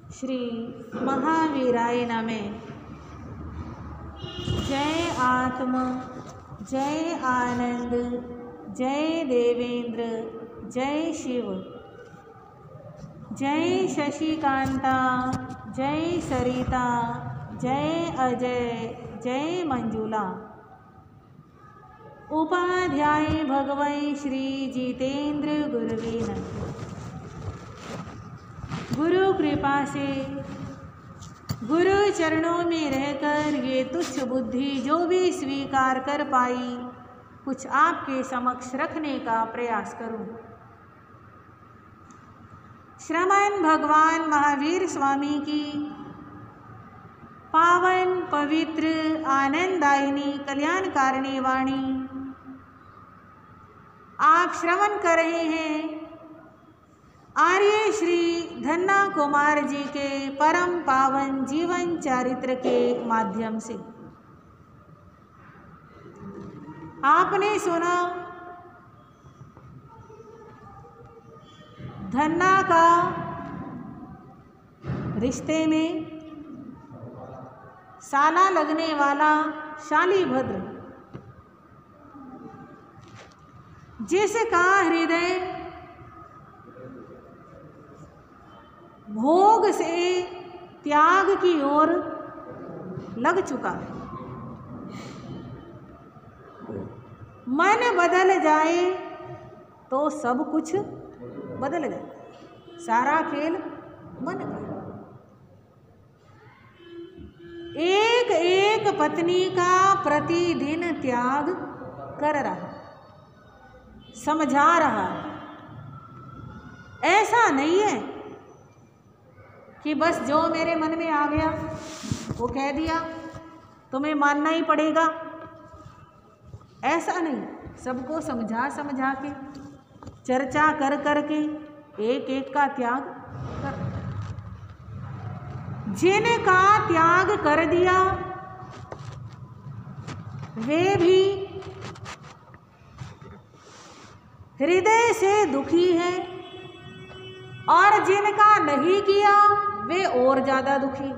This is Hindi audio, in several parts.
श्री महावीराय नमः। जय आत्मा, जय आनंद, जय देवेंद्र, जय शिव, जय शशिकांता, जय सरिता, जय अजय, जय मंजुला। उपाध्याय भगवै श्री जितेंद्र गुरुवे नमः। गुरु कृपा से गुरु चरणों में रहकर ये तुच्छ बुद्धि जो भी स्वीकार कर पाई, कुछ आपके समक्ष रखने का प्रयास करूं। श्रमण भगवान महावीर स्वामी की पावन पवित्र आनंददायिनी कल्याणकारिणी वाणी आप श्रवण कर रहे हैं आर्य श्री धन्ना कुमार जी के परम पावन जीवन चरित्र के माध्यम से। आपने सुना धन्ना का रिश्ते में साला लगने वाला शालीभद्र, जिसका हृदय भोग से त्याग की ओर लग चुका है। मन बदल जाए तो सब कुछ बदल जाए, सारा खेल मन का। एक एक पत्नी का प्रतिदिन त्याग कर रहा, समझा रहा। ऐसा नहीं है कि बस जो मेरे मन में आ गया वो कह दिया तुम्हें मानना ही पड़ेगा, ऐसा नहीं। सबको समझा समझा के, चर्चा कर कर के एक एक का त्याग कर। जिनका त्याग कर दिया वे भी हृदय से दुखी हैं, और जिनका नहीं किया वे और ज़्यादा दुखी,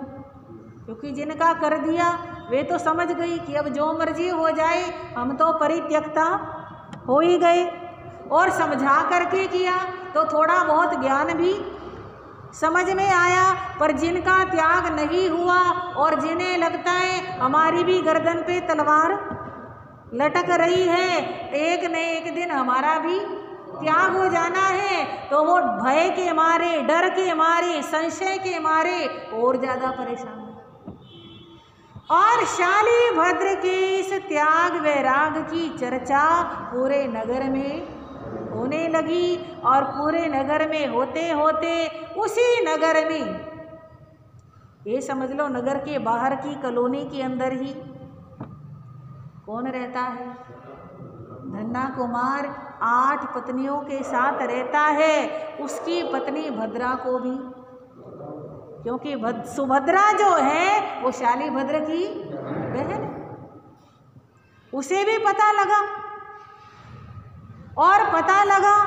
क्योंकि जिनका कर दिया वे तो समझ गई कि अब जो मर्जी हो जाए हम तो परित्यक्ता हो ही गए। और समझा करके किया तो थोड़ा बहुत ज्ञान भी समझ में आया। पर जिनका त्याग नहीं हुआ और जिन्हें लगता है हमारी भी गर्दन पे तलवार लटक रही है, एक न एक दिन हमारा भी त्याग हो जाना है, तो वो भय के मारे, डर के मारे, संशय के मारे और ज़्यादा परेशान। और शालीभद्र के इस त्याग वैराग की चर्चा पूरे नगर में होने लगी, और पूरे नगर में होते होते उसी नगर में, ये समझ लो नगर के बाहर की कॉलोनी के अंदर ही कौन रहता है? धन्ना कुमार 8 पत्नियों के साथ रहता है। उसकी पत्नी भद्रा को भी, क्योंकि सुभद्रा जो है वो शालीभद्र की बहन, उसे भी पता लगा। और पता लगा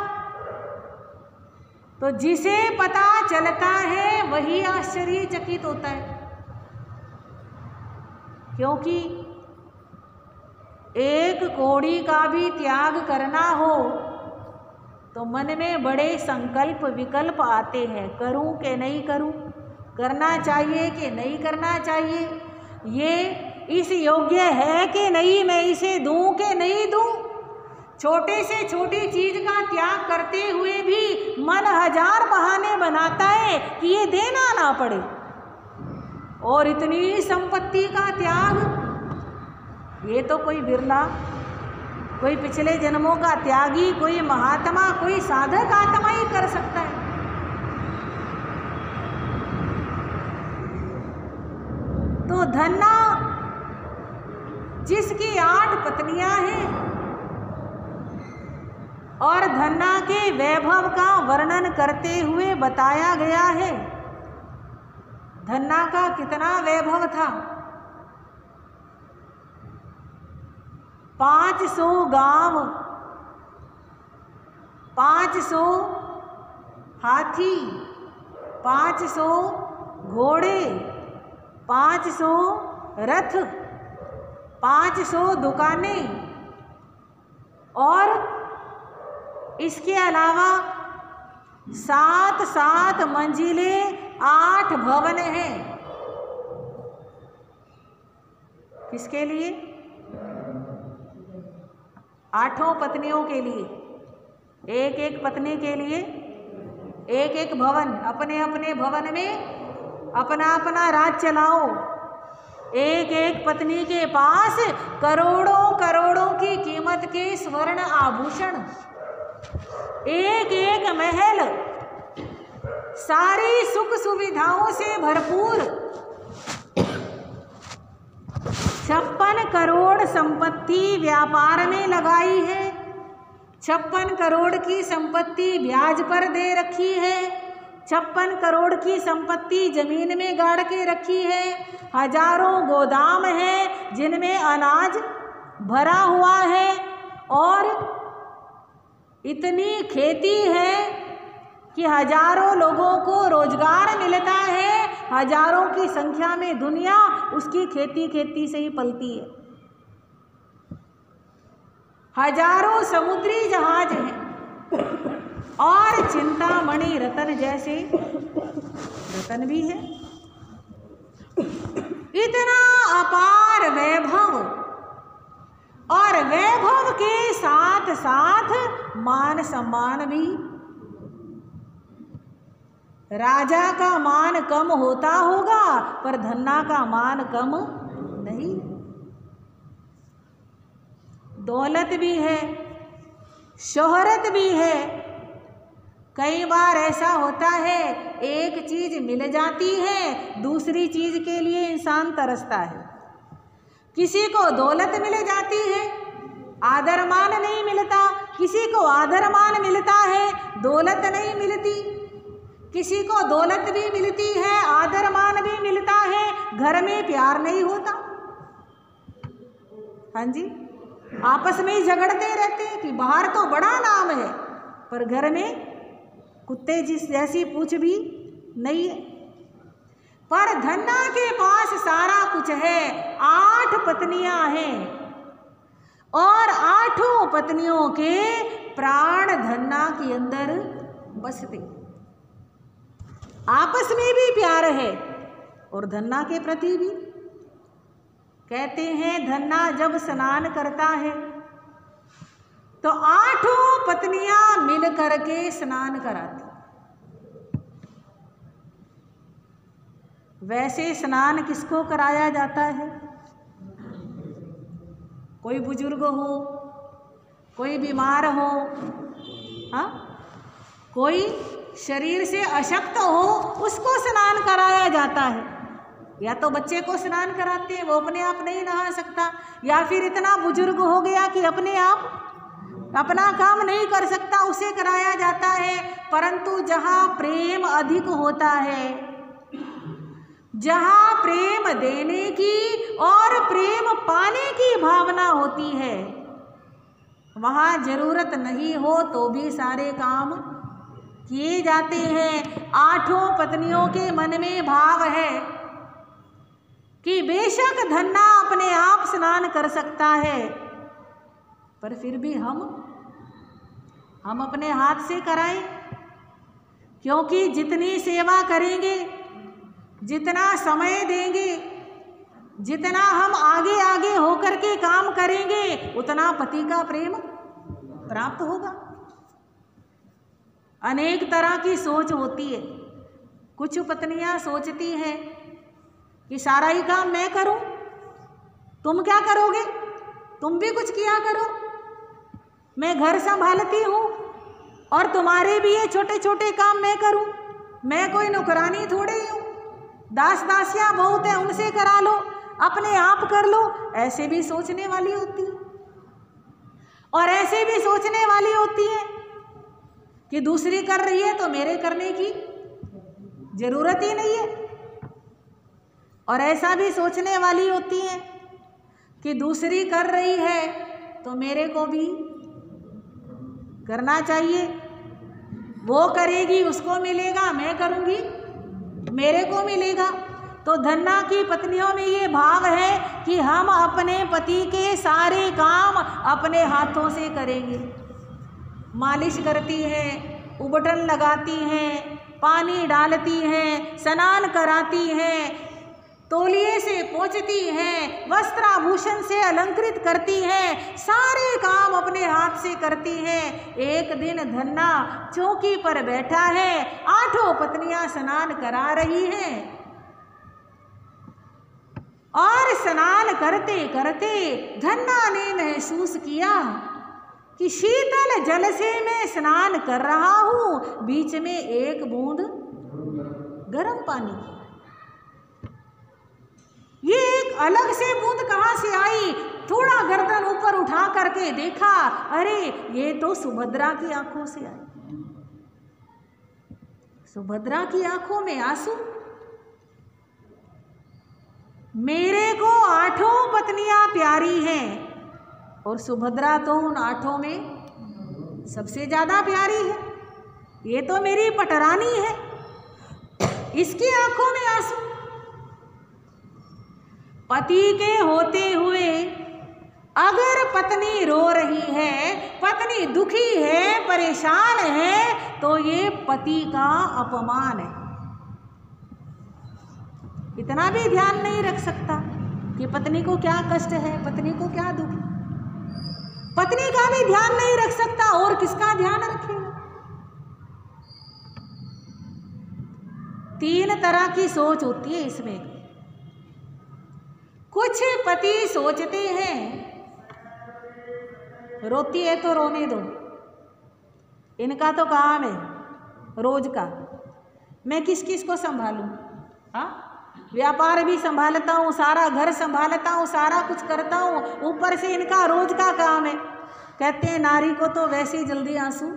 तो जिसे पता चलता है वही आश्चर्यचकित होता है, क्योंकि एक कौड़ी का भी त्याग करना हो तो मन में बड़े संकल्प विकल्प आते हैं, करूं कि नहीं करूं, करना चाहिए कि नहीं करना चाहिए, ये इस योग्य है कि नहीं, मैं इसे दूं कि नहीं दूं। छोटे से छोटी चीज का त्याग करते हुए भी मन 1000 बहाने बनाता है कि ये देना ना पड़े। और इतनी संपत्ति का त्याग, ये तो कोई बिरला, कोई पिछले जन्मों का त्यागी, कोई महात्मा, कोई साधक आत्मा ही कर सकता है। तो धन्ना, जिसकी 8 पत्नियां हैं, और धन्ना के वैभव का वर्णन करते हुए बताया गया है धन्ना का कितना वैभव था। 500 गांव, 500 हाथी, 500 घोड़े, 500 रथ, 500 दुकानें और इसके अलावा 7 मंजिले, 8 भवन हैं। किसके लिए? 8 पत्नियों के लिए। एक एक पत्नी के लिए एक एक भवन, अपने अपने भवन में अपना अपना राज चलाओ। एक एक पत्नी के पास करोड़ों करोड़ों की कीमत के स्वर्ण आभूषण, एक एक महल, सारी सुख सुविधाओं से भरपूर, 56 करोड़ संपत्ति व्यापार में लगाई है, 56 करोड़ की संपत्ति ब्याज पर दे रखी है, 56 करोड़ की संपत्ति जमीन में गाड़ के रखी है, हजारों गोदाम है जिनमें अनाज भरा हुआ है और इतनी खेती है कि हजारों लोगों को रोजगार मिलता है। हजारों की संख्या में दुनिया उसकी खेती से ही पलती है। हजारों समुद्री जहाज हैं और चिंतामणि रतन जैसे रतन भी है। इतना अपार वैभव और वैभव के साथ साथ मान सम्मान भी। राजा का मान कम होता होगा पर धन्ना का मान कम नहीं। दौलत भी है, शोहरत भी है। कई बार ऐसा होता है एक चीज मिल जाती है, दूसरी चीज के लिए इंसान तरसता है। किसी को दौलत मिल जाती है, आदर मान नहीं मिलता। किसी को आदर मान मिलता है, दौलत नहीं मिलती। किसी को दौलत भी मिलती है, आदर मान भी मिलता है, घर में प्यार नहीं होता। हाँ जी, आपस में ही झगड़ते रहते हैं कि बाहर तो बड़ा नाम है पर घर में कुत्ते जिस जैसी पूछ भी नहीं है। पर धन्ना के पास सारा कुछ है। 8 पत्नियां हैं और 8 पत्नियों के प्राण धन्ना के अंदर बसते। आपस में भी प्यार है और धन्ना के प्रति भी। कहते हैं धन्ना जब स्नान करता है तो 8 पत्नियां मिल करके स्नान कराती। वैसे स्नान किसको कराया जाता है? कोई बुजुर्ग हो, कोई बीमार हो, हाँ, कोई शरीर से अशक्त हो, उसको स्नान कराया जाता है। या तो बच्चे को स्नान कराते हैं, वो अपने आप नहीं नहा सकता, या फिर इतना बुजुर्ग हो गया कि अपने आप अपना काम नहीं कर सकता, उसे कराया जाता है। परंतु जहाँ प्रेम अधिक होता है, जहाँ प्रेम देने की और प्रेम पाने की भावना होती है, वहाँ जरूरत नहीं हो तो भी सारे काम किए जाते हैं। 8 पत्नियों के मन में भाव है कि बेशक धन्ना अपने आप स्नान कर सकता है पर फिर भी हम अपने हाथ से कराएं, क्योंकि जितनी सेवा करेंगे, जितना समय देंगे, जितना हम आगे आगे होकर के काम करेंगे, उतना पति का प्रेम प्राप्त होगा। अनेक तरह की सोच होती है। कुछ पत्नियां सोचती हैं कि सारा ही काम मैं करूं, तुम क्या करोगे, तुम भी कुछ किया करो, मैं घर संभालती हूँ और तुम्हारे भी ये छोटे छोटे काम मैं करूं, मैं कोई नौकरानी थोड़ी हूँ, दास दासियां बहुत है, उनसे करा लो, अपने आप कर लो। ऐसे भी सोचने वाली होती है और ऐसे भी सोचने वाली होती है कि दूसरी कर रही है तो मेरे करने की जरूरत ही नहीं है। और ऐसा भी सोचने वाली होती है कि दूसरी कर रही है तो मेरे को भी करना चाहिए। वो करेगी उसको मिलेगा, मैं करूँगी मेरे को मिलेगा। तो धन्ना की पत्नियों में ये भाव है कि हम अपने पति के सारे काम अपने हाथों से करेंगे। मालिश करती हैं, उबटन लगाती हैं, पानी डालती हैं, स्नान कराती हैं, तौलिए से पोंछती हैं, वस्त्राभूषण से अलंकृत करती हैं, सारे काम अपने हाथ से करती हैं। एक दिन धन्ना चौकी पर बैठा है, 8 पत्नियां स्नान करा रही हैं और स्नान करते करते धन्ना ने महसूस किया कि शीतल जल से मैं स्नान कर रहा हूं, बीच में एक बूंद गर्म पानी की। ये एक अलग से बूंद कहां से आई? थोड़ा गर्दन ऊपर उठा करके देखा, अरे ये तो सुभद्रा की आंखों से आई। सुभद्रा की आंखों में आंसू। मेरे को 8 पत्नियां प्यारी हैं और सुभद्रा तो उन 8 में सबसे ज्यादा प्यारी है। ये तो मेरी पटरानी है, इसकी आंखों में आंसू। पति के होते हुए अगर पत्नी रो रही है, पत्नी दुखी है, परेशान है, तो ये पति का अपमान है। इतना भी ध्यान नहीं रख सकता कि पत्नी को क्या कष्ट है, पत्नी को क्या दुख है। पत्नी का भी ध्यान नहीं रख सकता और किसका ध्यान रखेगा? 3 तरह की सोच होती है इसमें। कुछ पति सोचते हैं रोती है तो रोने दो, इनका तो काम है रोज का, मैं किस किस को संभालूं? हाँ, व्यापार भी संभालता हूँ, सारा घर संभालता हूँ, सारा कुछ करता हूँ, ऊपर से इनका रोज का काम है। कहते हैं नारी को तो वैसे ही जल्दी आंसू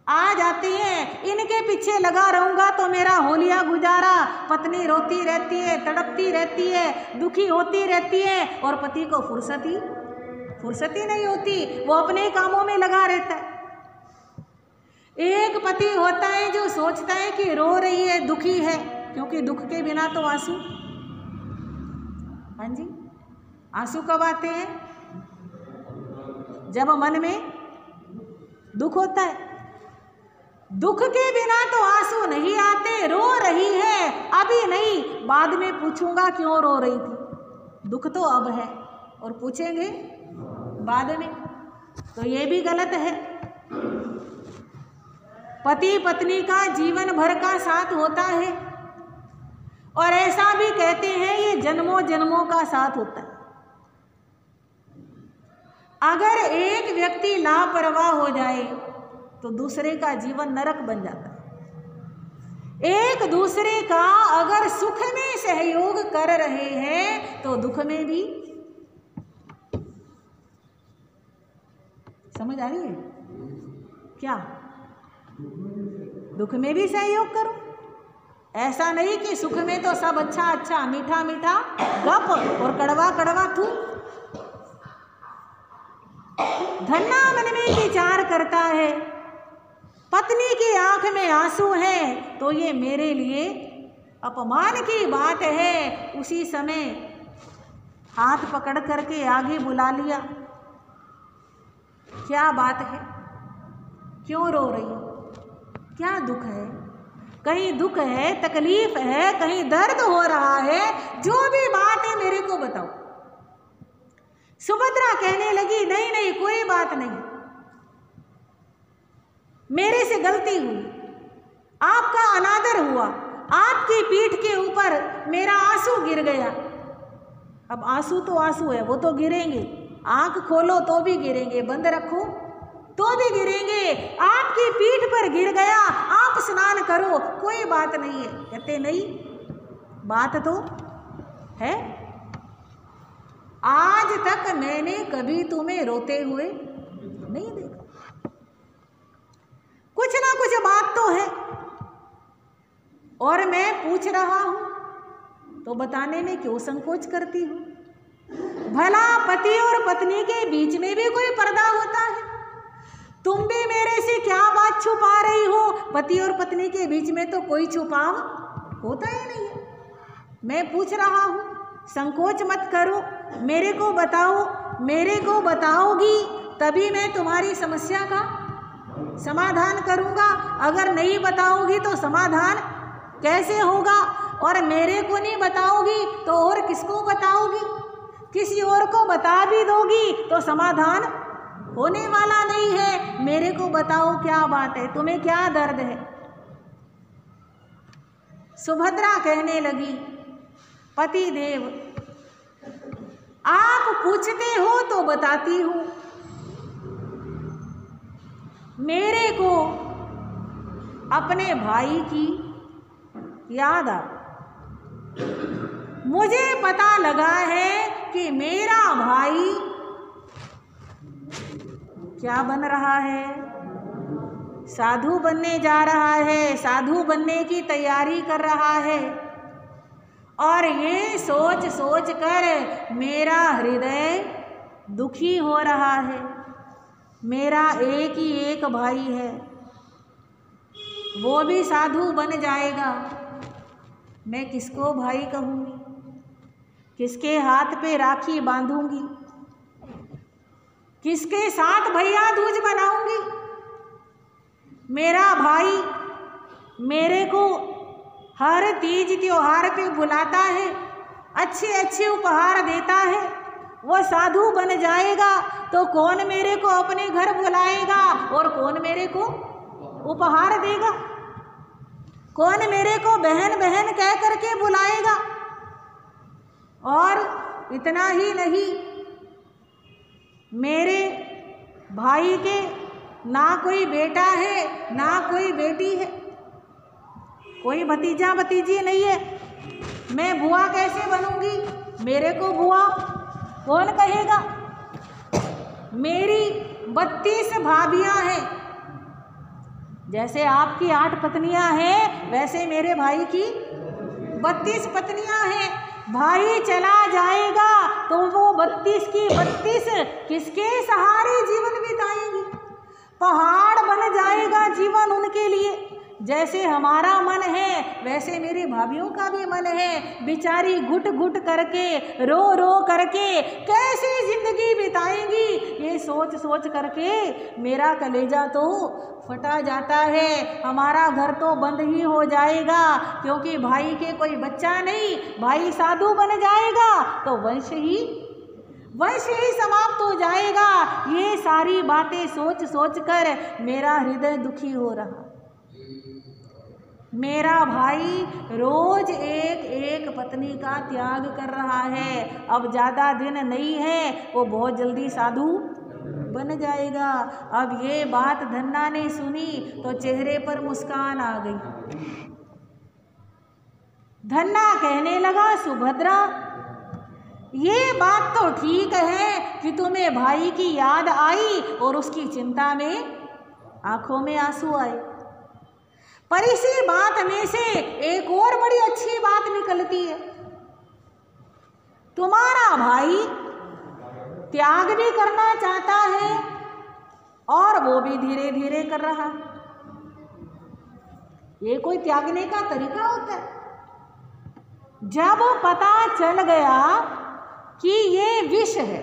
आ जाते हैं, इनके पीछे लगा रहूंगा तो मेरा होलिया गुजारा। पत्नी रोती रहती है, तड़पती रहती है, दुखी होती रहती है और पति को फुर्सत ही नहीं होती, वो अपने कामों में लगा रहता है। एक पति होता है जो सोचता है कि रो रही है, दुखी है, क्योंकि दुख के बिना तो आंसू, हाँ जी, आंसू कब आते हैं? जब मन में दुख होता है। दुख के बिना तो आंसू नहीं आते। रो रही है, अभी नहीं, बाद में पूछूंगा क्यों रो रही थी। दुख तो अब है और पूछेंगे बाद में, तो ये भी गलत है। पति पत्नी का जीवन भर का साथ होता है और ऐसा भी कहते हैं ये जन्मों जन्मों का साथ होता है। अगर एक व्यक्ति लापरवाह हो जाए तो दूसरे का जीवन नरक बन जाता है। एक दूसरे का अगर सुख में सहयोग कर रहे हैं तो दुख में भी, समझ आ रही है क्या? दुख में भी सहयोग करो। ऐसा नहीं कि सुख में तो सब अच्छा अच्छा, मीठा मीठा गप और कड़वा कड़वा थू। धन्ना मन में विचार करता है, पत्नी की आंख में आंसू हैं तो ये मेरे लिए अपमान की बात है। उसी समय हाथ पकड़ करके आगे बुला लिया, क्या बात है, क्यों रो रही हो, क्या दुख है? कहीं दुख है, तकलीफ है, कहीं दर्द हो रहा है, जो भी बात है मेरे को बताओ। सुभद्रा कहने लगी, नहीं नहीं कोई बात नहीं, मेरे से गलती हुई, आपका अनादर हुआ, आपकी पीठ के ऊपर मेरा आंसू गिर गया। अब आंसू तो आंसू है, वो तो गिरेंगे, आंख खोलो तो भी गिरेंगे, बंद रखो तो भी गिरेंगे। आपकी पीठ पर गिर गया, आप स्नान करो, कोई बात नहीं है। कहते नहीं, बात तो है। आज तक मैंने कभी तुम्हें रोते हुए नहीं देखा, कुछ ना कुछ बात तो है और मैं पूछ रहा हूं तो बताने में क्यों संकोच करती हूं? भला पति और पत्नी के बीच में भी कोई पर्दा होता है? तुम भी मेरे से क्या बात छुपा रही हो? पति और पत्नी के बीच में तो कोई छुपाव होता ही नहीं है। मैं पूछ रहा हूँ, संकोच मत करो, मेरे को बताओ। मेरे को बताओगी तभी मैं तुम्हारी समस्या का समाधान करूँगा। अगर नहीं बताओगी तो समाधान कैसे होगा? और मेरे को नहीं बताओगी तो और किसको बताओगी? किसी और को बता भी दोगी तो समाधान होने वाला नहीं है। मेरे को बताओ क्या बात है, तुम्हें क्या दर्द है? सुभद्रा कहने लगी, पति देव आप पूछते हो तो बताती हूँ। मेरे को अपने भाई की याद आ, मुझे पता लगा है कि मेरा भाई क्या बन रहा है? साधु बनने जा रहा है, साधु बनने की तैयारी कर रहा है। और ये सोच सोच कर मेरा हृदय दुखी हो रहा है। मेरा एक ही एक भाई है, वो भी साधु बन जाएगा। मैं किसको भाई कहूँगी? किसके हाथ पे राखी बांधूंगी? किसके साथ भैया दूज बनाऊंगी? मेरा भाई मेरे को हर तीज त्योहार पे बुलाता है, अच्छे अच्छे उपहार देता है। वो साधु बन जाएगा तो कौन मेरे को अपने घर बुलाएगा और कौन मेरे को उपहार देगा? कौन मेरे को बहन बहन कह करके बुलाएगा? और इतना ही नहीं, मेरे भाई के ना कोई बेटा है ना कोई बेटी है, कोई भतीजा भतीजी नहीं है। मैं बुआ कैसे बनूंगी? मेरे को बुआ कौन कहेगा? मेरी 32 भाभियां हैं। जैसे आपकी 8 पत्नियां हैं वैसे मेरे भाई की 32 पत्नियां हैं। भाई चला जाएगा तो वो 32 की 32 किसके सहारे जीवन बिताएंगी? पहाड़ बन जाएगा जीवन उनके लिए। जैसे हमारा मन है वैसे मेरी भाभियों का भी मन है। बेचारी घुट घुट करके रो रो करके कैसे जिंदगी बिताएंगी, ये सोच सोच करके मेरा कलेजा तो फटा जाता है। हमारा घर तो बंद ही हो जाएगा क्योंकि भाई के कोई बच्चा नहीं। भाई साधु बन जाएगा तो वंश ही समाप्त हो जाएगा। ये सारी बातें सोच सोच कर मेरा हृदय दुखी हो रहा। मेरा भाई रोज एक एक पत्नी का त्याग कर रहा है। अब ज़्यादा दिन नहीं है, वो बहुत जल्दी साधु बन जाएगा। अब ये बात धन्ना ने सुनी तो चेहरे पर मुस्कान आ गई। धन्ना कहने लगा, सुभद्रा ये बात तो ठीक है कि तुम्हें भाई की याद आई और उसकी चिंता में आंखों में आंसू आए, पर इसी बात में से एक और बड़ी अच्छी बात निकलती है। तुम्हारा भाई त्याग भी करना चाहता है और वो भी धीरे धीरे कर रहा। ये कोई त्यागने का तरीका होता है? जब पता चल गया कि ये विष है,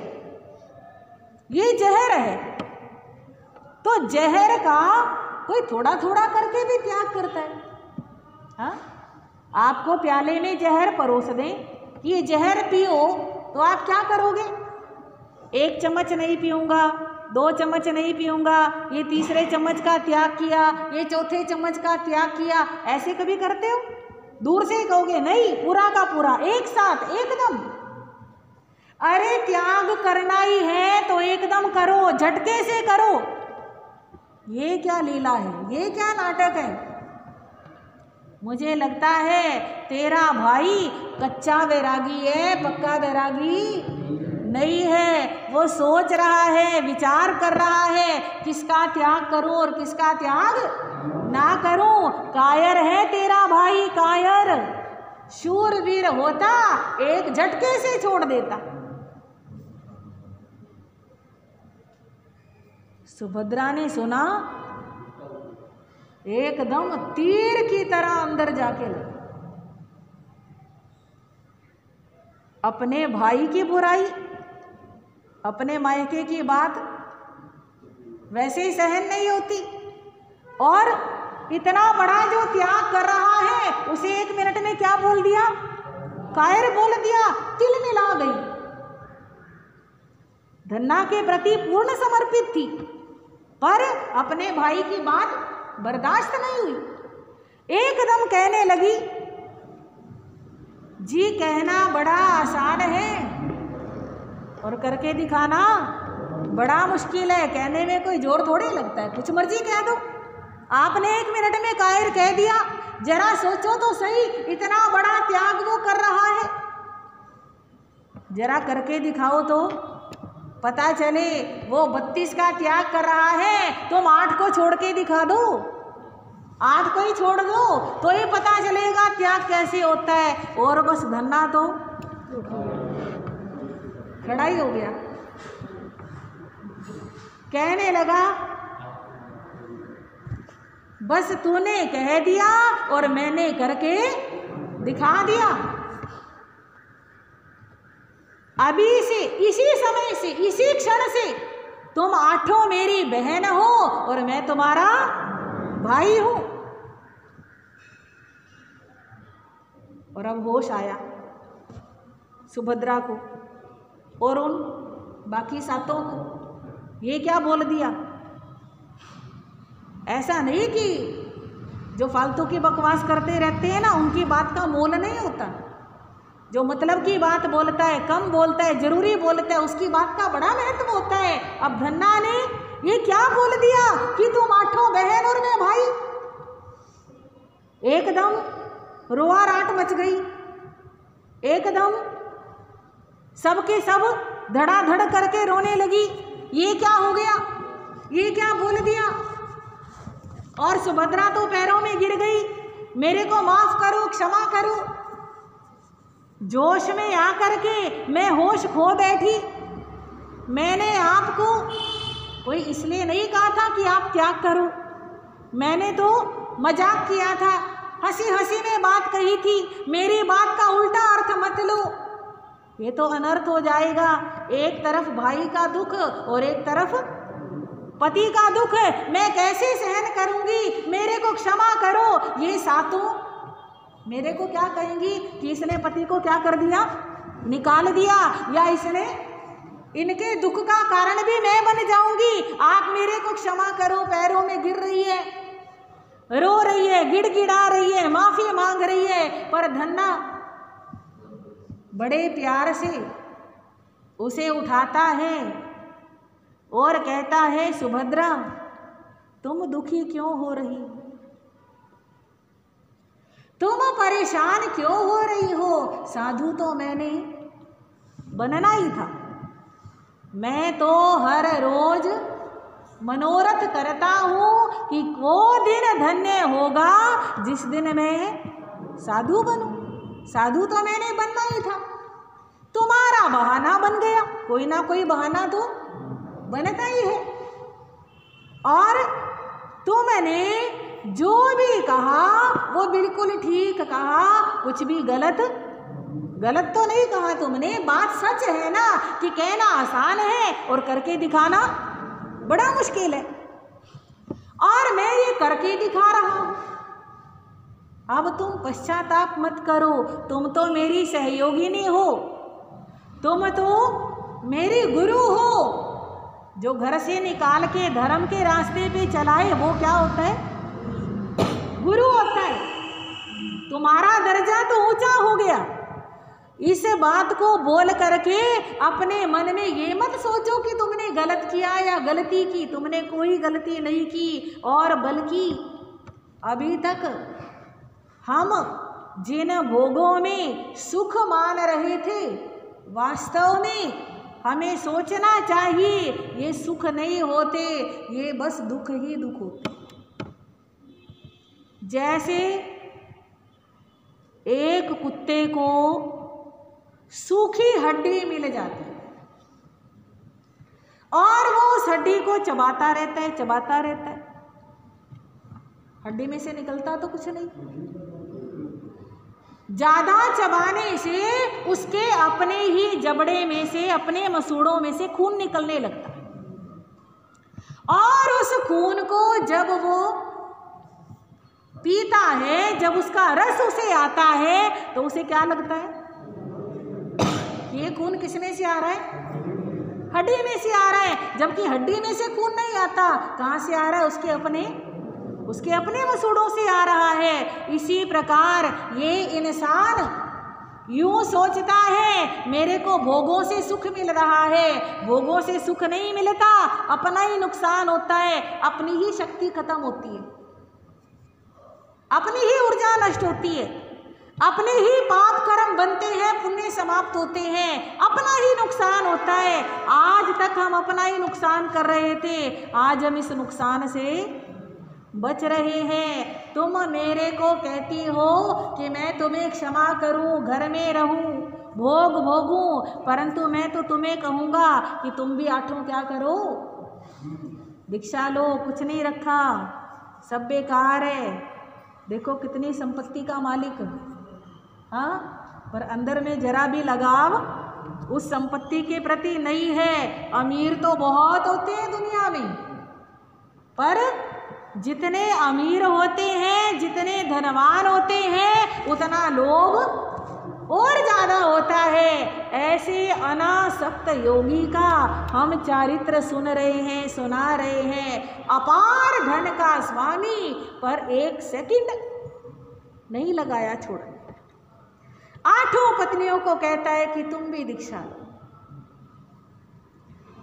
ये जहर है, तो जहर का कोई थोड़ा थोड़ा करके भी त्याग करता है। हाँ, आपको प्याले में जहर परोस दें, ये जहर पियो, तो आप क्या करोगे? 1 चम्मच नहीं पीऊँगा, 2 चम्मच नहीं पीऊँगा, ये तीसरे चम्मच का त्याग किया, ये चौथे चम्मच का त्याग किया। ऐसे कभी करते हो? दूर से कहोगे नहीं, पूरा का पूरा एक साथ एकदम। अरे त्याग करना ही है तो एकदम करो, झटके से करो। ये क्या लीला है, ये क्या नाटक है? मुझे लगता है तेरा भाई कच्चा वैरागी है, पक्का वैरागी नहीं है। वो सोच रहा है, विचार कर रहा है, किसका त्याग करूं और किसका त्याग ना करूं। कायर है तेरा भाई, कायर। शूरवीर होता एक झटके से छोड़ देता। सुभद्रा ने सुना, एकदम तीर की तरह अंदर जाके लगी। अपने भाई की बुराई, अपने मायके की बात वैसे ही सहन नहीं होती, और इतना बड़ा जो त्याग कर रहा है उसे 1 मिनट में क्या बोल दिया, कायर बोल दिया, तिल मिला गई। धन्ना के प्रति पूर्ण समर्पित थी, पर अपने भाई की बात बर्दाश्त नहीं हुई। एकदम कहने लगी, जी कहना बड़ा आसान है और करके दिखाना बड़ा मुश्किल है। कहने में कोई जोर थोड़ी लगता है, कुछ मर्जी कह दो। आपने 1 मिनट में कायर कह दिया, जरा सोचो तो सही, इतना बड़ा त्याग वो कर रहा है, जरा करके दिखाओ तो पता चले। वो 32 का त्याग कर रहा है, तुम 8 को छोड़ के दिखा दो, 8 को ही छोड़ दो तो ही पता चलेगा त्याग कैसे होता है। और बस धन्ना तो खड़ा ही हो गया, कहने लगा, बस तूने कह दिया और मैंने करके दिखा दिया। अभी से, इसी समय से, इसी क्षण से तुम 8 मेरी बहन हो और मैं तुम्हारा भाई हूं। और अब होश आया सुभद्रा को और उन बाकी 7 को। ये क्या बोल दिया? ऐसा नहीं कि जो फालतू की बकवास करते रहते हैं ना, उनकी बात का मोल नहीं होता। जो मतलब की बात बोलता है, कम बोलता है, जरूरी बोलता है, उसकी बात का बड़ा महत्व होता है। अब धन्ना ने ये क्या बोल दिया कि तुम 8 बहन और मैं भाई। एकदम रोआ राट मच गई, एकदम सबके सब धड़ाधड़ करके रोने लगी। ये क्या हो गया, ये क्या बोल दिया? और सुभद्रा तो पैरों में गिर गई, मेरे को माफ करो, क्षमा करो। जोश में आकर के मैं होश खो बैठी। मैंने आपको कोई इसलिए नहीं कहा था कि आप त्याग करो, मैंने तो मजाक किया था, हंसी हंसी में बात कही थी। मेरी बात का उल्टा अर्थ मत लो, ये तो अनर्थ हो जाएगा। एक तरफ भाई का दुख और एक तरफ पति का दुख, मैं कैसे सहन करूंगी? मेरे को क्षमा करो। ये 7 मेरे को क्या कहेंगी कि इसने पति को क्या कर दिया, निकाल दिया, या इसने, इनके दुख का कारण भी मैं बन जाऊंगी। आप मेरे को क्षमा करो। पैरों में गिर रही है, रो रही है, गिड़गिड़ा रही है, माफी मांग रही है। पर धन्ना बड़े प्यार से उसे उठाता है और कहता है, सुभद्रा तुम दुखी क्यों हो रही, तुम परेशान क्यों हो रही हो? साधु तो मैंने बनना ही था। मैं तो हर रोज मनोरथ करता हूं कि वो दिन धन्य होगा जिस दिन मैं साधु बनूं। साधु तो मैंने बनना ही था, तुम्हारा बहाना बन गया। कोई ना कोई बहाना तो बनता ही है। और तुमने जो भी कहा वो बिल्कुल ठीक कहा, कुछ भी गलत तो नहीं कहा तुमने। बात सच है ना कि कहना आसान है और करके दिखाना बड़ा मुश्किल है, और मैं ये करके दिखा रहा हूं। अब तुम पश्चाताप मत करो, तुम तो मेरी सहयोगिनी हो, तुम तो मेरी गुरु हो। जो घर से निकाल के धर्म के रास्ते पे चलाए वो क्या होता है, गुरु होता है। तुम्हारा दर्जा तो ऊंचा हो गया। इस बात को बोल करके अपने मन में ये मत सोचो कि तुमने गलत किया या गलती की। तुमने कोई गलती नहीं की, और बल्कि अभी तक हम जिन भोगों में सुख मान रहे थे, वास्तव में हमें सोचना चाहिए ये सुख नहीं होते, ये बस दुख ही दुख होते। जैसे एक कुत्ते को सूखी हड्डी मिल जाती है और वो उस हड्डी को चबाता रहता है, चबाता रहता है। हड्डी में से निकलता तो कुछ नहीं। ज्यादा चबाने से उसके अपने ही जबड़े में से, अपने मसूड़ों में से खून निकलने लगता है। और उस खून को जब वो पीता है, जब उसका रस उसे आता है, तो उसे क्या लगता है? ये खून किसमें से आ रहा है? हड्डी में से आ रहा है। जबकि हड्डी में से खून नहीं आता, कहाँ से आ रहा है? उसके अपने मसूड़ों से आ रहा है। इसी प्रकार ये इंसान यूं सोचता है मेरे को भोगों से सुख मिल रहा है। भोगों से सुख नहीं मिलता, अपना ही नुकसान होता है, अपनी ही शक्ति खत्म होती है, अपनी ही ऊर्जा नष्ट होती है, अपने ही पाप कर्म बनते हैं, पुण्य समाप्त होते हैं, अपना ही नुकसान होता है। आज तक हम अपना ही नुकसान कर रहे थे, आज हम इस नुकसान से बच रहे हैं। तुम मेरे को कहती हो कि मैं तुम्हें क्षमा करूं, घर में रहूं, भोग भोगूं, परंतु मैं तो तुम्हें कहूँगा कि तुम भी आठों क्या करो, दीक्षा लो। कुछ नहीं रखा, सब बेकार है। देखो कितनी संपत्ति का मालिक, हाँ, पर अंदर में जरा भी लगाव उस संपत्ति के प्रति नहीं है। अमीर तो बहुत होते हैं दुनिया में, पर जितने अमीर होते हैं, जितने धनवान होते हैं, उतना लोभ और ज्यादा होता है। ऐसे अनासक्त योगी का हम चरित्र सुन रहे हैं, सुना रहे हैं। अपार धन का स्वामी, पर एक सेकंड नहीं लगाया छोड़। आठों पत्नियों को कहता है कि तुम भी दीक्षा लो,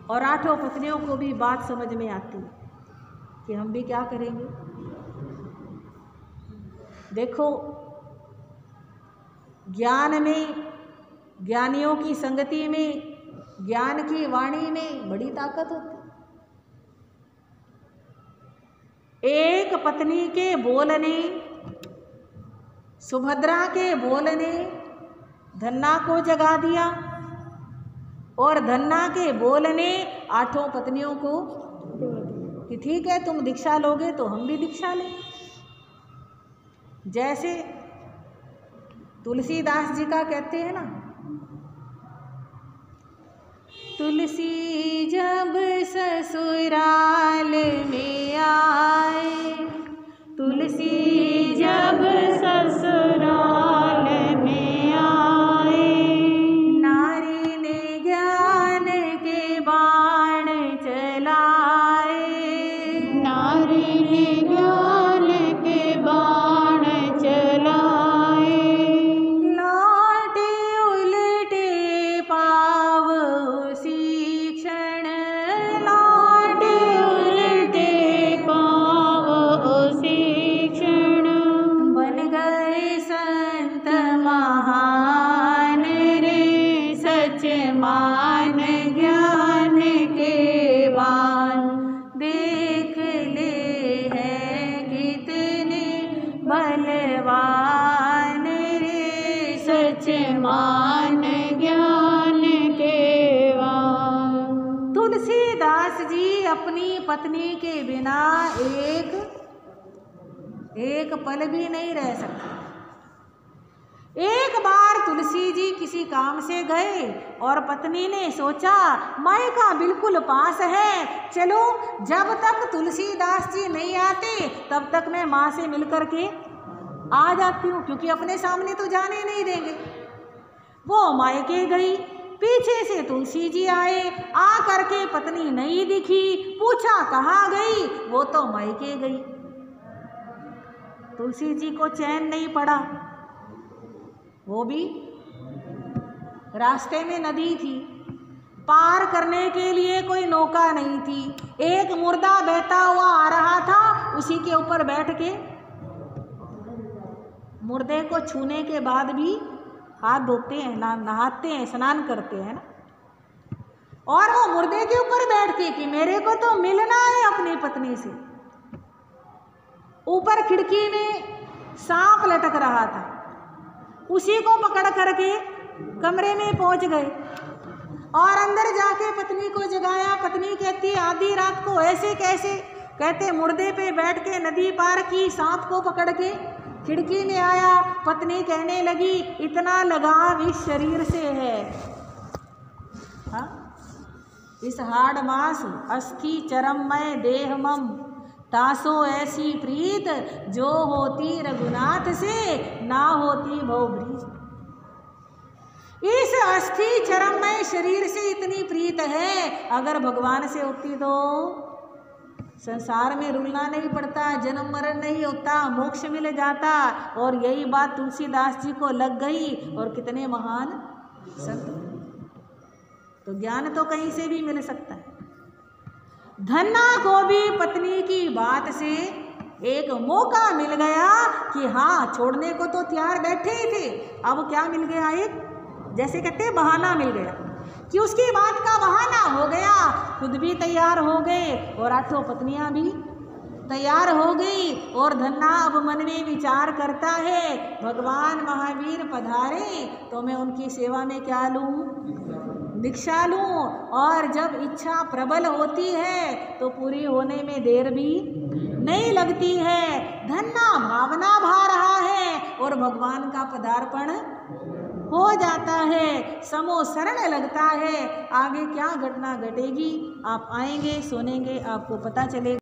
और आठों पत्नियों को भी बात समझ में आती है कि हम भी क्या करेंगे। देखो, ज्ञान में, ज्ञानियों की संगति में, ज्ञान की वाणी में बड़ी ताकत होती है। एक पत्नी के बोलने, सुभद्रा के बोलने धन्ना को जगा दिया, और धन्ना के बोलने आठों पत्नियों को कि ठीक है तुम दीक्षा लोगे तो हम भी दीक्षा लें। जैसे तुलसीदास जी का कहते हैं ना, तुलसी जब ससुराल में आए, तुलसी जब ससुराल में आए, नारी ने ज्ञान के बाण चलाए, नारी ने ज्ञान के बाण चलाए, लौटे उलटे पाव उसी क्षण, लौटे उलटे पाव उसी क्षण, बन गए संत महान रे, सच मान ज्ञान के बाण, देख ले है कितने बलवान रे, सच मान ज्ञान के बाण। तुलसीदास जी अपनी पत्नी के बिना एक पल भी नहीं रह सकते। एक बार तुलसी जी किसी काम से गए और पत्नी ने सोचा मायका बिल्कुल पास है, चलो जब तक तुलसीदास जी नहीं आते तब तक मैं माँ से मिल करके आ जाती हूँ, क्योंकि अपने सामने तो जाने नहीं देंगे। वो मायके गई, पीछे से तुलसी जी आए, आ करके पत्नी नहीं दिखी, पूछा कहाँ गई, वो तो मायके गई। तुलसी जी को चैन नहीं पड़ा, वो भी रास्ते में नदी थी, पार करने के लिए कोई नौका नहीं थी। एक मुर्दा बहता हुआ आ रहा था, उसी के ऊपर बैठ के मुर्दे को छूने के बाद भी हाथ धोते हैं, नहाते हैं, स्नान करते हैं ना। और वो मुर्दे के ऊपर बैठ के कि मेरे को तो मिलना है अपनी पत्नी से। ऊपर खिड़की में सांप लटक रहा था, उसी को पकड़ करके कमरे में पहुंच गए। और अंदर जाके पत्नी को जगाया। पत्नी कहती आधी रात को ऐसे कैसे? कहते मुर्दे पे बैठ के नदी पार की, सांप को पकड़ के खिड़की में आया। पत्नी कहने लगी इतना लगाव इस शरीर से है, हाँ? इस हाड़ मास अस्थि चरममय देह मम, तासो ऐसी प्रीत जो होती रघुनाथ से ना होती भवभ्रीत। इस अस्थि चरममय शरीर से इतनी प्रीत है, अगर भगवान से होती तो संसार में रुलना नहीं पड़ता, जन्म मरण नहीं होता, मोक्ष मिल जाता। और यही बात तुलसीदास जी को लग गई और कितने महान संत। तो ज्ञान तो कहीं से भी मिल सकता है। धन्ना को भी पत्नी की बात से एक मौका मिल गया कि हाँ, छोड़ने को तो तैयार बैठे ही थे, अब क्या मिल गया? एक जैसे कहते बहाना मिल गया कि उसकी बात का बहाना हो गया। खुद भी तैयार हो गए और 8 पत्नियां भी तैयार हो गई। और धन्ना अब मन में विचार करता है, भगवान महावीर पधारे तो मैं उनकी सेवा में क्या लूं? दीक्षा लूं। और जब इच्छा प्रबल होती है तो पूरी होने में देर भी नहीं लगती है। धन्ना भावना भा रहा है और भगवान का पदार्पण हो जाता है, समो शरण लगता है। आगे क्या घटना घटेगी आप आएंगे, सुनेंगे, आपको पता चलेगा।